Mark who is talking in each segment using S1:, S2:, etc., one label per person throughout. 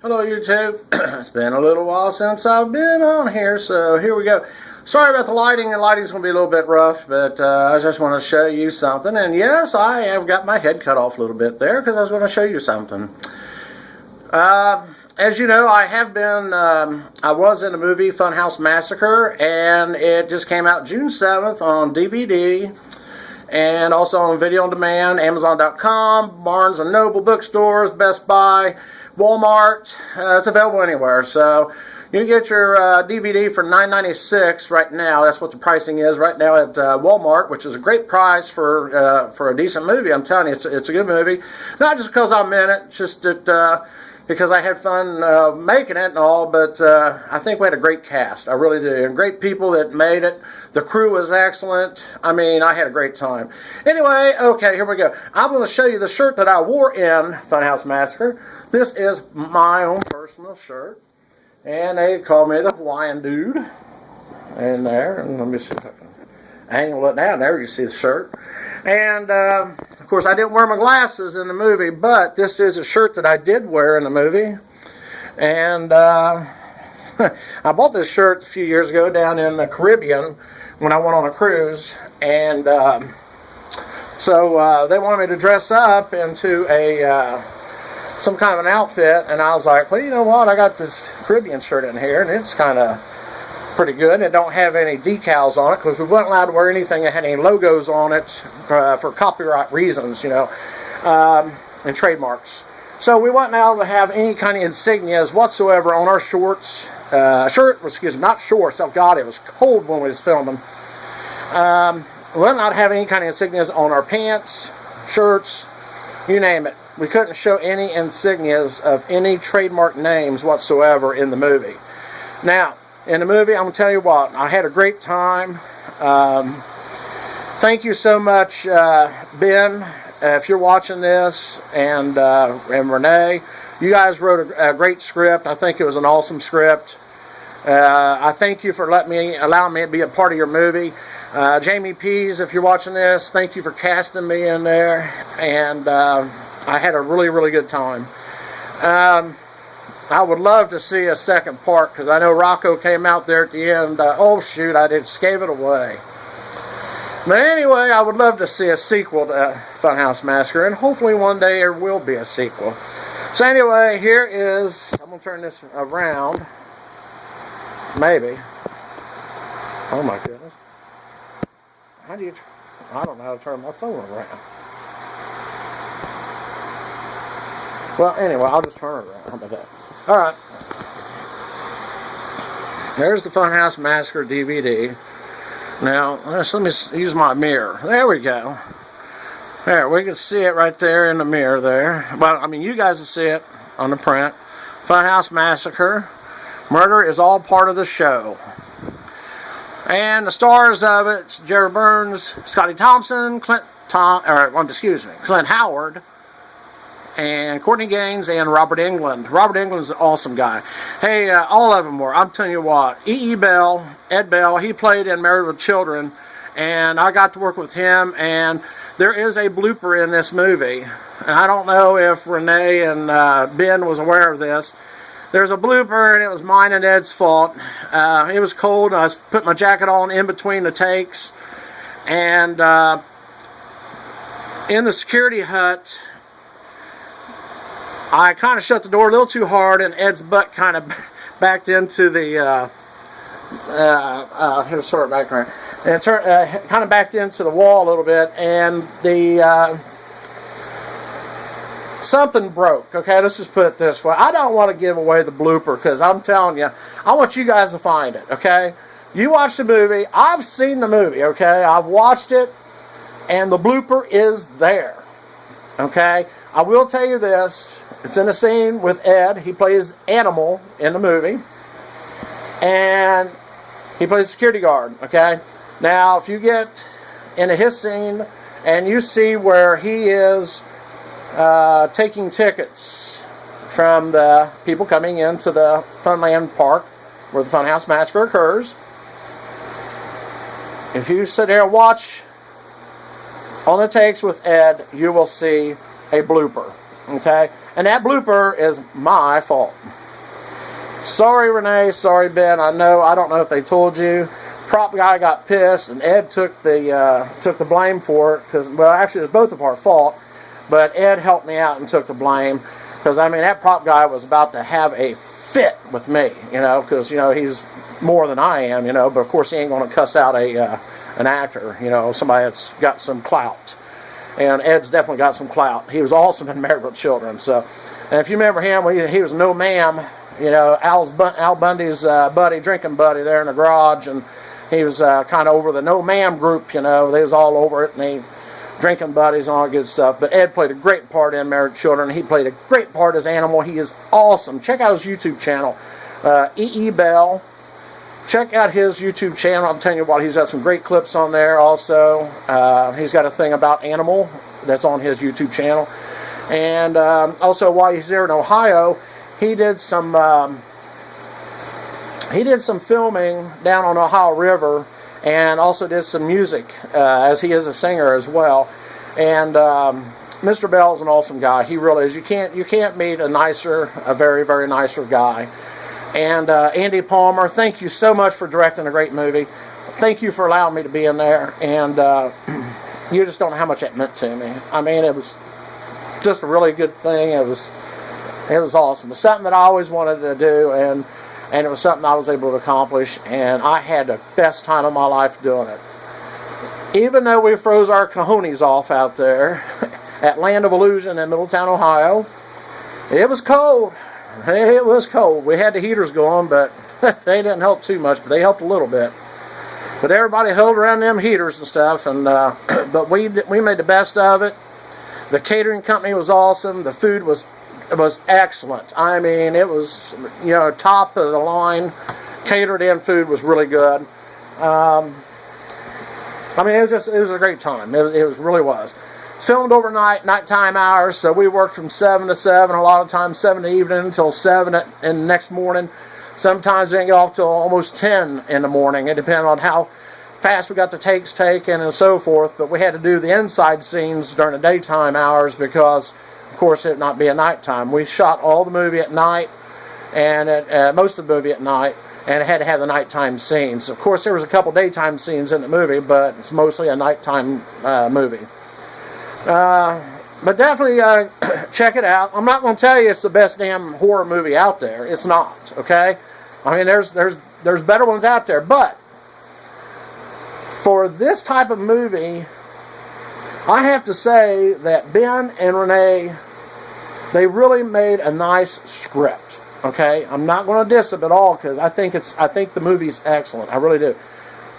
S1: Hello YouTube. It's been a little while since I've been on here, so here we go. Sorry about the lighting. The lighting's going to be a little bit rough, but I just want to show you something. And yes, I have got my head cut off a little bit there because I was going to show you something. As you know, I was in the movie Funhouse Massacre, and it just came out June 7th on DVD and also on video on demand, Amazon.com, Barnes & Noble bookstores, Best Buy, Walmart. It's available anywhere. So you can get your DVD for $9.96 right now. That's what the pricing is right now at Walmart, which is a great price for a decent movie. I'm telling you, it's a good movie. Not just because I'm in it, just that because I had fun making it and all, but I think we had a great cast. I really do. And great people that made it. The crew was excellent. I mean, I had a great time. Anyway, okay, here we go. I'm going to show you the shirt that I wore in Funhouse Massacre. This is my own personal shirt. And they call me the Hawaiian Dude. In there. And let me see if I can angle it down. There you see the shirt. And, of course, I didn't wear my glasses in the movie, but this is a shirt that I did wear in the movie. And I bought this shirt a few years ago down in the Caribbean when I went on a cruise. And so they wanted me to dress up into some kind of an outfit. And I was like, well, you know what? I got this Caribbean shirt in here, and it's kind of pretty good. It don't have any decals on it because we weren't allowed to wear anything that had any logos on it for copyright reasons, you know, and trademarks. So we weren't allowed to have any kind of insignias whatsoever on our shorts. Not shorts. Oh God, it was cold when we was filming. We weren't allowed to have any kind of insignias on our pants, shirts, you name it. We couldn't show any insignias of any trademark names whatsoever in the movie. Now, in the movie, I'm going to tell you what, I had a great time. Thank you so much, Ben, if you're watching this, and Renee. You guys wrote a great script. I think it was an awesome script. I thank you for allowing me to be a part of your movie. Jamie Pease, if you're watching this, thank you for casting me in there. And I had a really, really good time. I would love to see a second part because I know Rocco came out there at the end. Oh shoot, I just gave it away. But anyway, I would love to see a sequel to Funhouse Massacre, and hopefully one day there will be a sequel. So anyway, here is, I'm going to turn this around. Maybe. Oh my goodness. I don't know how to turn my phone around. Well, anyway, I'll just turn it around. How about that? Alright. There's the Funhouse Massacre DVD. Now, let me use my mirror. There we go. There, we can see it right there in the mirror there. Well, I mean, you guys will see it on the print. Funhouse Massacre. Murder is all part of the show. And the stars of it, Jerry Burns, Scotty Thompson, Clint Howard, and Courtney Gaines, and Robert Englund. Robert Englund's an awesome guy. Hey, all of them were. I'm telling you what, E.E. Bell, Ed Bell, he played in Married with Children, and I got to work with him, and there is a blooper in this movie. And I don't know if Renee and Ben was aware of this. There's a blooper, and it was mine and Ed's fault. It was cold, and I put my jacket on in between the takes, and in the security hut, I kind of shut the door a little too hard, and Ed's butt kind of backed into the, here's sort of background, and kind of backed into the wall a little bit, and the, something broke, okay, let's just put it this way. I don't want to give away the blooper, because I'm telling you, I want you guys to find it, okay? You watch the movie, I've seen the movie, okay? I've watched it, and the blooper is there, okay? I will tell you this, it's in a scene with Ed. He plays Animal in the movie. And he plays security guard, okay? Now, if you get into his scene and you see where he is taking tickets from the people coming into the Funland Park where the Funhouse Massacre occurs, if you sit there and watch on the takes with Ed, you will see a blooper, okay? And that blooper is my fault. Sorry, Renee. Sorry, Ben. I don't know if they told you. Prop guy got pissed, and Ed took the blame for it. Because, well, actually, it was both of our fault. But Ed helped me out and took the blame. Because, I mean, that prop guy was about to have a fit with me, because, he's more than I am, but of course he ain't going to cuss out an actor, somebody that's got some clout. And Ed's definitely got some clout. He was awesome in Married with Children. So, and if you remember him, he was No Ma'am, Al Bundy's drinking buddy there in the garage, and he was kind of over the No Ma'am group, they was all over it, and he drinking buddies and all that good stuff. But Ed played a great part in Married with Children. He played a great part as Animal. He is awesome. Check out his YouTube channel, E.E. Bell. Check out his YouTube channel. I'm telling you what, he's got some great clips on there also. He's got a thing about Animal that's on his YouTube channel. And also, while he's there in Ohio, he did some filming down on Ohio River, and also did some music, as he is a singer as well. And Mr. Bell is an awesome guy. He really is. You can't meet a very, very nicer guy. And Andy Palmer, thank you so much for directing a great movie. Thank you for allowing me to be in there. And you just don't know how much that meant to me. I mean, it was just a really good thing. It was awesome. It's something that I always wanted to do, and it was something I was able to accomplish, and I had the best time of my life doing it. Even though we froze our cojones off out there at Land of Illusion in Middletown, Ohio, it was cold. It was cold. We had the heaters going, but they didn't help too much, but they helped a little bit. But everybody held around them heaters and stuff, and but we made the best of it. The catering company was awesome. The food was excellent. I mean, it was, top of the line. Catered in food was really good. I mean, it was a great time. It really was. It's filmed overnight, nighttime hours, so we worked from 7 to 7, a lot of times 7 in the evening until 7 in the next morning. Sometimes we didn't get off till almost 10 in the morning. It depended on how fast we got the takes taken and so forth, but we had to do the inside scenes during the daytime hours because, of course, it not be at nighttime. We shot all the movie at night, and most of the movie at night, and it had to have the nighttime scenes. Of course, there was a couple daytime scenes in the movie, but it's mostly a nighttime movie. But definitely check it out. I'm not going to tell you it's the best damn horror movie out there. It's not, okay? I mean, there's better ones out there, but for this type of movie, I have to say that Ben and Renee, they really made a nice script. Okay, I'm not going to diss it at all because I think the movie's excellent. I really do.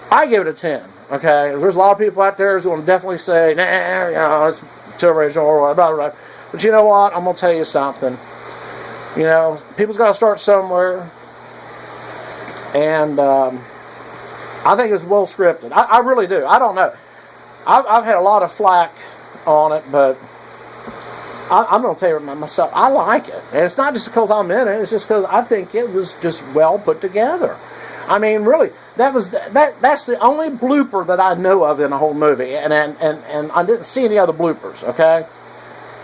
S1: I give it a 10. Okay, there's a lot of people out there who's going to definitely say, nah, it's too original or blah, blah, blah. But you know what? I'm going to tell you something. People's got to start somewhere, and I think it's well scripted. I really do. I don't know. I've had a lot of flack on it, but I'm going to tell you myself, I like it. And it's not just because I'm in it, it's just because I think it was just well put together. I mean, really, that's the only blooper that I know of in the whole movie, and I didn't see any other bloopers, okay?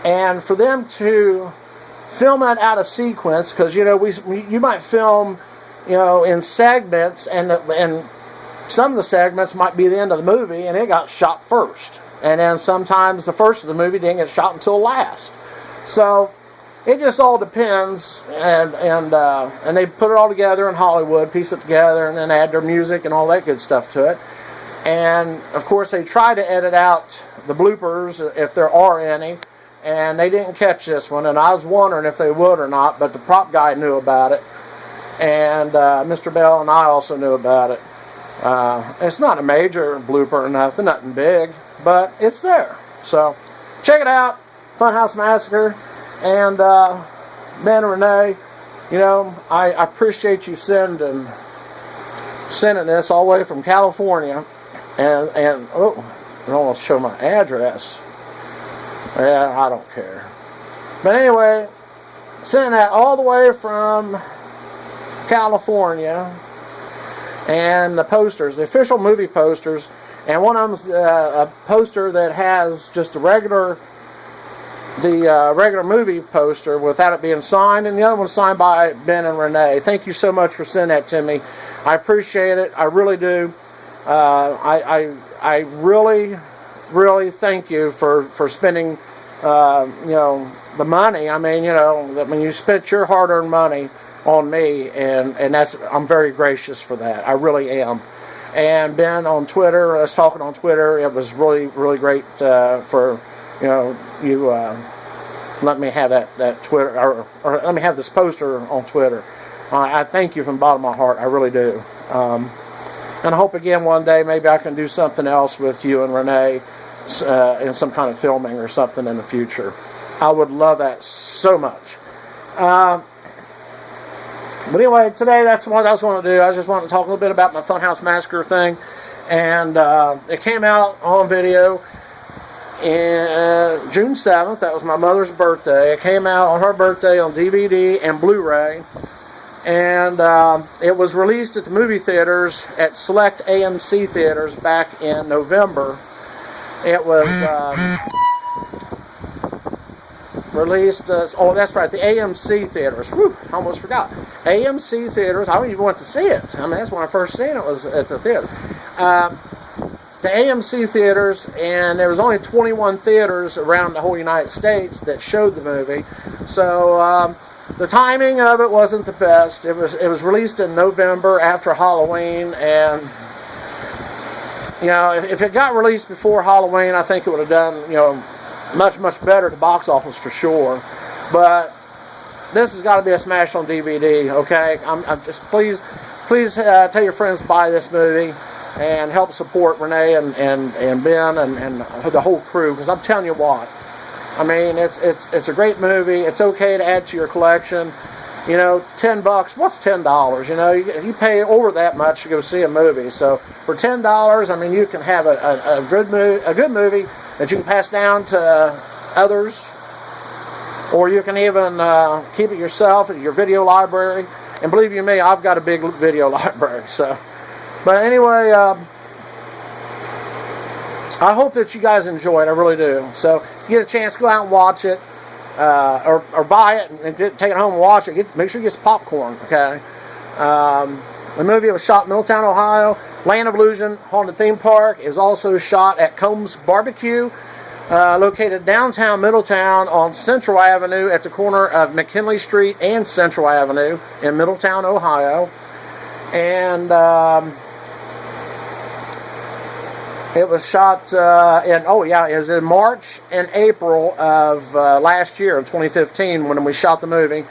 S1: And for them to film it out of sequence, because, you might film, in segments, and some of the segments might be the end of the movie, and it got shot first. And then sometimes the first of the movie didn't get shot until last. So it just all depends, and they put it all together in Hollywood, piece it together, and then add their music and all that good stuff to it. And of course they try to edit out the bloopers if there are any, and they didn't catch this one, and I was wondering if they would or not, but the prop guy knew about it, and Mr. Bell and I also knew about it. It's not a major blooper or nothing big, but it's there. So check it out, Funhouse Massacre. And Ben and Renee, I appreciate you sending this all the way from California. And I almost show my address. Yeah, I don't care. But anyway, sending that all the way from California. And the posters, the official movie posters, and one of them's a poster that has just a regular the regular movie poster without it being signed, and the other one's signed by Ben and Renee. Thank you so much for sending that to me. I appreciate it. I really do. I really thank you for spending, the money. I mean, when you spent your hard-earned money on me, and I'm very gracious for that. I really am. And Ben on Twitter, us talking on Twitter, it was really, really great for you let me have that Twitter, or let me have this poster on Twitter. I thank you from the bottom of my heart. I really do. And I hope again one day maybe I can do something else with you and Renee in some kind of filming or something in the future. I would love that so much. But anyway, today that's what I was going to do. I just want to talk a little bit about my Funhouse Massacre thing. And it came out on video in June 7th. That was my mother's birthday. It came out on her birthday on DVD and BluRay. And it was released at the movie theaters at select AMC theaters back in November. It was released, oh that's right, the AMC theaters. Whew, I almost forgot. AMC theaters, I don't even want to see it. I mean, that's when I first seen it, was at the theater. The AMC theaters, and there was only 21 theaters around the whole United States that showed the movie. So the timing of it wasn't the best. It was released in November after Halloween, and if it got released before Halloween, I think it would have done much better at the box office for sure. But this has got to be a smash on DVD. Okay, I'm just please tell your friends to buy this movie and help support Renee and Ben and the whole crew, because I'm telling you what, I mean, it's a great movie. It's okay to add to your collection. $10. What's $10? You pay over that much to go see a movie. So for $10, I mean, you can have a good movie that you can pass down to others, or you can even keep it yourself in your video library. And believe you me, I've got a big video library. So, but anyway, I hope that you guys enjoy it. I really do. So, if you get a chance, go out and watch it, or buy it and take it home and watch it. Make sure you get some popcorn. Okay. The movie was shot in Middletown, Ohio, Land of Illusion Haunted Theme Park. It was also shot at Combs Barbecue, located downtown Middletown on Central Avenue at the corner of McKinley Street and Central Avenue in Middletown, Ohio. And it was shot it was in March and April of last year, of 2015, when we shot the movie.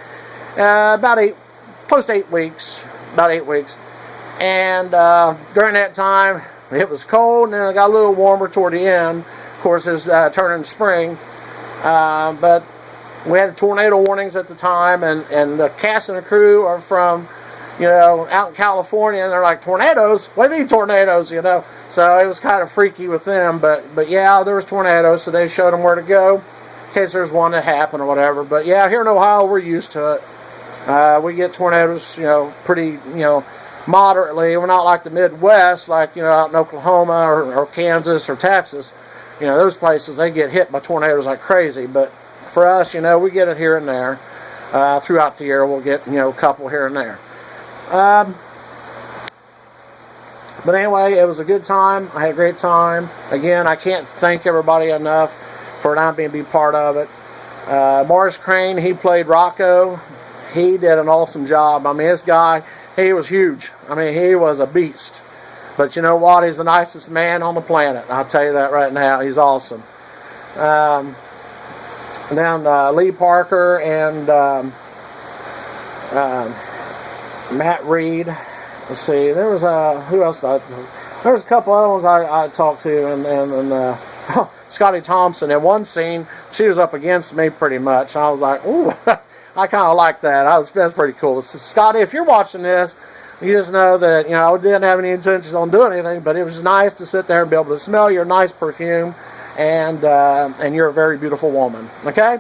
S1: Close to 8 weeks. About 8 weeks. And during that time, it was cold, and then it got a little warmer toward the end. Of course, it's turning spring. But we had tornado warnings at the time, and the cast and the crew are from, out in California, and they're like, tornadoes? What do you mean tornadoes, So it was kind of freaky with them, but yeah, there was tornadoes, so they showed them where to go in case there's one that happened or whatever. But yeah, here in Ohio, we're used to it. We get tornadoes, pretty, moderately. We're not like the Midwest, like, out in Oklahoma or Kansas or Texas. Those places, they get hit by tornadoes like crazy. But for us, we get it here and there. Throughout the year, we'll get, a couple here and there. But anyway, it was a good time. I had a great time. Again, I can't thank everybody enough for not being part of it. Morris Crane, he played Rocco. He did an awesome job. I mean, this guy, he was huge. I mean, he was a beast. But you know what? He's the nicest man on the planet. I'll tell you that right now. He's awesome. And then Lee Parker and Matt Reed. Let's see. There was who else? There was a couple other ones I talked to, and Scotty Thompson. In one scene, she was up against me pretty much. I was like, ooh, I kind of like that. That's pretty cool. So, Scotty, if you're watching this, you just know that I didn't have any intentions on doing anything, but it was nice to sit there and be able to smell your nice perfume, and you're a very beautiful woman. Okay,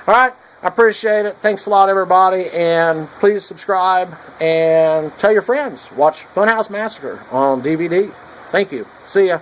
S1: all right. I appreciate it. Thanks a lot, everybody, and please subscribe and tell your friends. Watch Funhouse Massacre on DVD. Thank you. See ya.